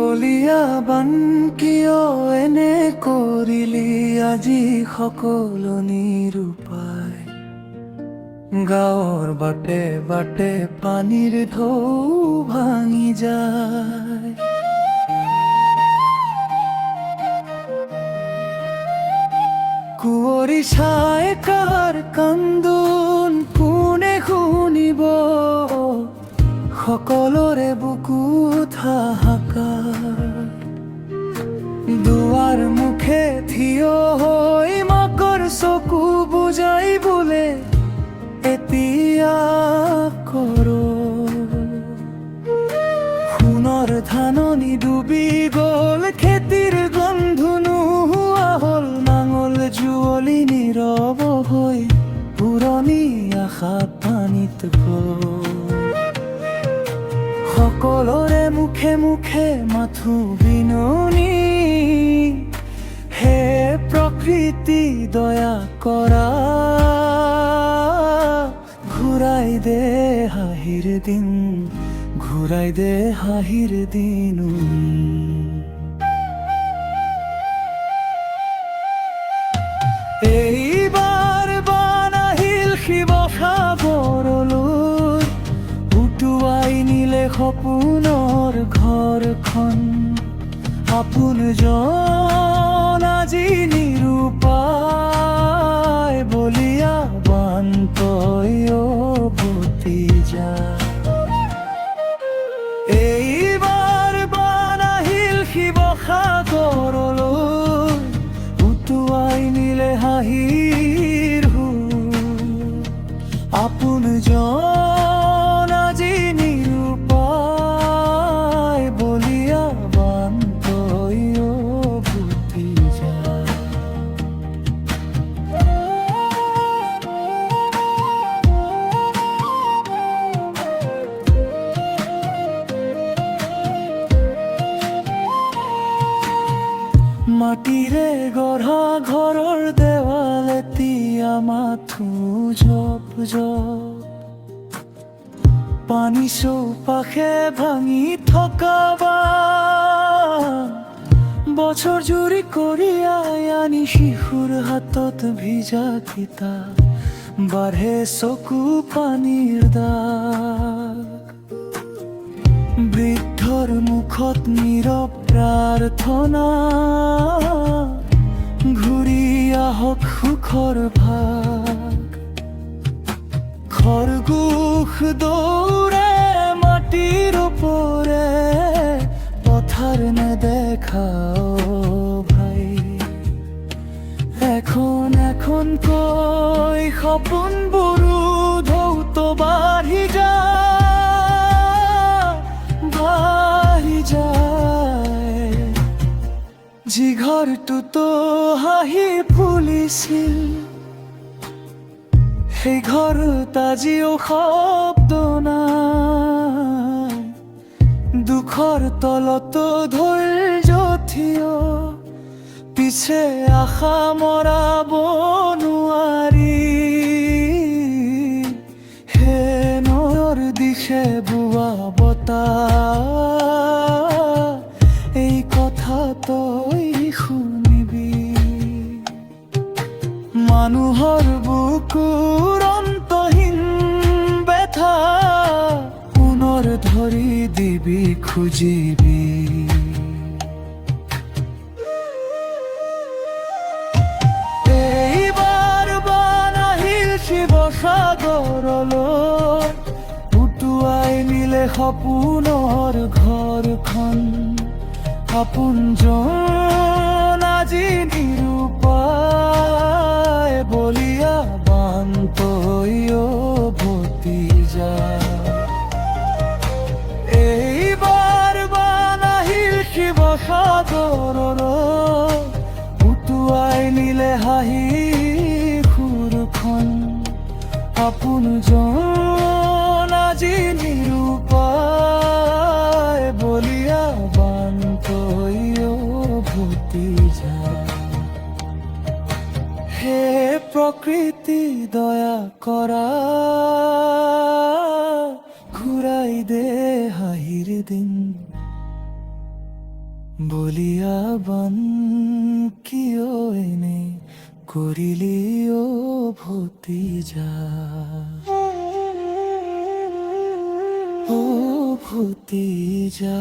বলিয়া বান কিয় এনে কৰিলি আজি সকলো নিৰুপায়। গাঁৱৰ বাটে বাটে পানীৰ ঢৌ ভাঙি যায়। কুঁৱৰী চাই কাৰ কান্দোন কোনে শুনিব, সকলোৰে বুকুত হাহাকাৰ। দুৱাৰ মুখে থিয় হৈ মাকৰ চকু বুজাই বোলে এতিয়া কৰো। সোণৰ ধাননি ডুবি গল, খেতিৰ গন্ধ নোহোৱা হল, নাঙল যুঁৱলি নীৰৱ হৈ পুৰণি আশা পানীত গল। সকলোৰে মুখে মুখে মাথো বিননি, হে প্ৰকৃতি দয়া কৰা, ঘূৰাই দে হাঁহিৰ দিন, ঘূৰাই দে হাঁহিৰ দিন। এইবাৰ বান আহিল শিৱসাগৰলৈ, উটুৱাই নিলে সপোনৰ ঘৰখন। আপোনজন আজি নিৰুপায়, বলিয়া বান তই অ ভতিজা। এইবাৰ বান আহিল শিৱসাগৰলৈ, উটুৱাই নিলে হাঁহিৰ সুৰ। আপোনজন আজি নিৰুপায়, বলিয়া বান তই অ ভতিজা। মাটিৰে গঢ়া ঘৰৰ দেৱাল এতিয়া মাথো জপ জপ, পানী চৌপাশে ভাঙি থকা বান। বছৰ জুৰি কঢ়িয়াই আনি শিশুৰ হাতত ভিজা কিতাপ, বাঢ়ে চকু পানীৰ দাগ। বৃদ্ধৰ মুখত নীৰৱ প্ৰাৰ্থনা, ঘূৰি আহক সুখৰ ভাগ। খৰগোশ দৌৰে মাটিৰ ওপৰে, পথাৰ নেদেখাও ভাই। এখন এখনকৈ সপোনবোৰো ধৌত বাঢ়ি যায়, বাঢ়ি যায়। যি ঘৰটোতো হাঁহি ফুলিছিল, সেই ঘৰত আজিও শব্দ নাই। দুখৰ তলতো ধৈৰ্য থিয়, পিছে আশা মৰাব নোৱাৰি। হে নয়ৰ দিশে বোৱা বতাহ, এই কথা তই শুনিবি। মানুহৰ বুকুৰ অন্তহীন ব্যথা, পুনৰ ধৰি দিবি খুজিবি। এইবাৰ বান আহিল শিৱসাগৰলৈ, উটুৱাই নিলে সপোনৰ ঘৰখন। আপোনজন আজি নিৰুপায়, বলিয়া বান তই অ ভতিজা। এইবাৰ বান আহিল শিৱসাগৰলৈ, উটুৱাই নিলে হাঁহিৰ সুৰখন। আপোনজন আজি নিৰুপায়, বলিয়া বান তই অ ভতিজা। হে প্ৰকৃতি দয়া কৰা, ঘূৰাই দে হাঁহিৰ দিন, বলিয়া বান কিয় এনে কৰিলি ও ভতিজা, ও ভতিজা।